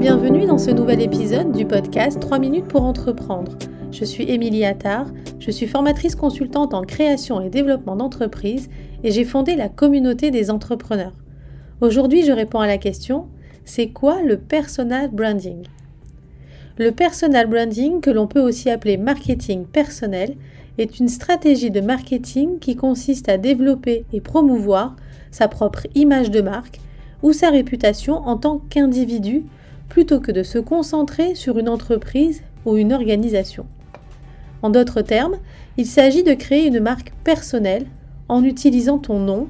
bienvenue dans ce nouvel épisode du podcast 3 minutes pour entreprendre. Je suis Émilie Attard, je suis formatrice consultante en création et développement d'entreprises et j'ai fondé la communauté des entrepreneurs. Aujourd'hui, je réponds à la question, c'est quoi le personal branding ? Le personal branding, que l'on peut aussi appeler marketing personnel, est une stratégie de marketing qui consiste à développer et promouvoir sa propre image de marque ou sa réputation en tant qu'individu, plutôt que de se concentrer sur une entreprise ou une organisation. En d'autres termes, il s'agit de créer une marque personnelle en utilisant ton nom,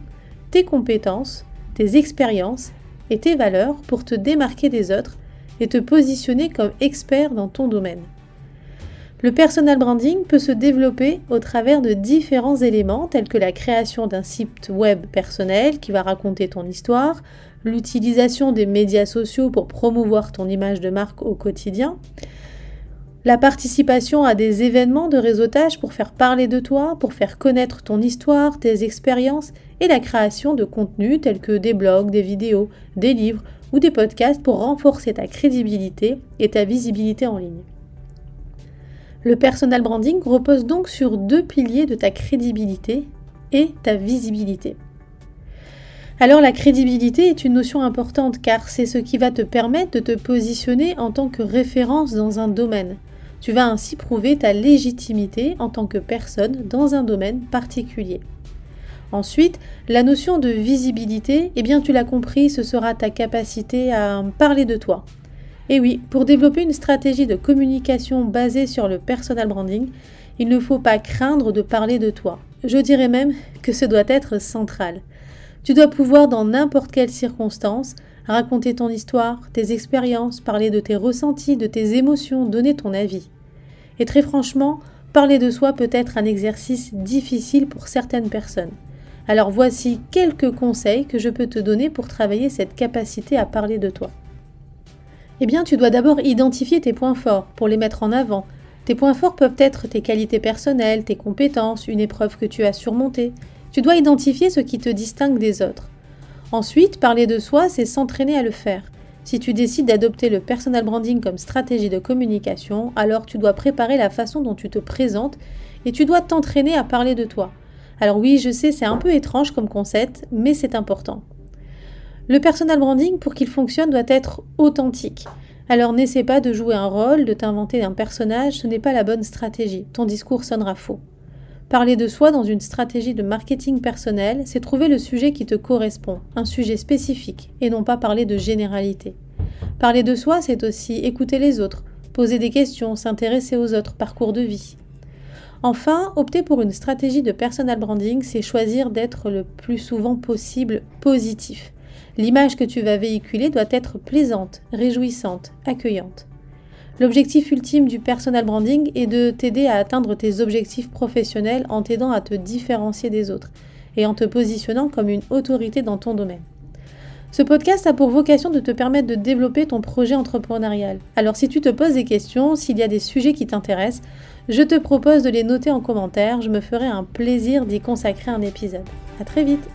tes compétences, tes expériences et tes valeurs pour te démarquer des autres et te positionner comme expert dans ton domaine. Le personal branding peut se développer au travers de différents éléments tels que la création d'un site web personnel qui va raconter ton histoire, l'utilisation des médias sociaux pour promouvoir ton image de marque au quotidien, la participation à des événements de réseautage pour faire parler de toi, pour faire connaître ton histoire, tes expériences et la création de contenus tels que des blogs, des vidéos, des livres ou des podcasts pour renforcer ta crédibilité et ta visibilité en ligne. Le personal branding repose donc sur 2 piliers de ta crédibilité et ta visibilité. Alors la crédibilité est une notion importante car c'est ce qui va te permettre de te positionner en tant que référence dans un domaine. Tu vas ainsi prouver ta légitimité en tant que personne dans un domaine particulier. Ensuite, la notion de visibilité, tu l'as compris, ce sera ta capacité à parler de toi. Et oui, pour développer une stratégie de communication basée sur le personal branding, il ne faut pas craindre de parler de toi. Je dirais même que ce doit être central. Tu dois pouvoir, dans n'importe quelle circonstance, raconter ton histoire, tes expériences, parler de tes ressentis, de tes émotions, donner ton avis. Et très franchement, parler de soi peut être un exercice difficile pour certaines personnes. Alors voici quelques conseils que je peux te donner pour travailler cette capacité à parler de toi. Tu dois d'abord identifier tes points forts pour les mettre en avant. Tes points forts peuvent être tes qualités personnelles, tes compétences, une épreuve que tu as surmontée. Tu dois identifier ce qui te distingue des autres. Ensuite, parler de soi, c'est s'entraîner à le faire. Si tu décides d'adopter le personal branding comme stratégie de communication, alors tu dois préparer la façon dont tu te présentes et tu dois t'entraîner à parler de toi. Alors oui, je sais, c'est un peu étrange comme concept, mais c'est important. Le personal branding, pour qu'il fonctionne, doit être authentique. Alors n'essaie pas de jouer un rôle, de t'inventer un personnage, ce n'est pas la bonne stratégie. Ton discours sonnera faux. Parler de soi dans une stratégie de marketing personnel, c'est trouver le sujet qui te correspond, un sujet spécifique, et non pas parler de généralité. Parler de soi, c'est aussi écouter les autres, poser des questions, s'intéresser aux autres, parcours de vie. Enfin, opter pour une stratégie de personal branding, c'est choisir d'être le plus souvent possible positif. L'image que tu vas véhiculer doit être plaisante, réjouissante, accueillante. L'objectif ultime du personal branding est de t'aider à atteindre tes objectifs professionnels en t'aidant à te différencier des autres et en te positionnant comme une autorité dans ton domaine. Ce podcast a pour vocation de te permettre de développer ton projet entrepreneurial. Alors si tu te poses des questions, s'il y a des sujets qui t'intéressent, je te propose de les noter en commentaire, je me ferai un plaisir d'y consacrer un épisode. À très vite!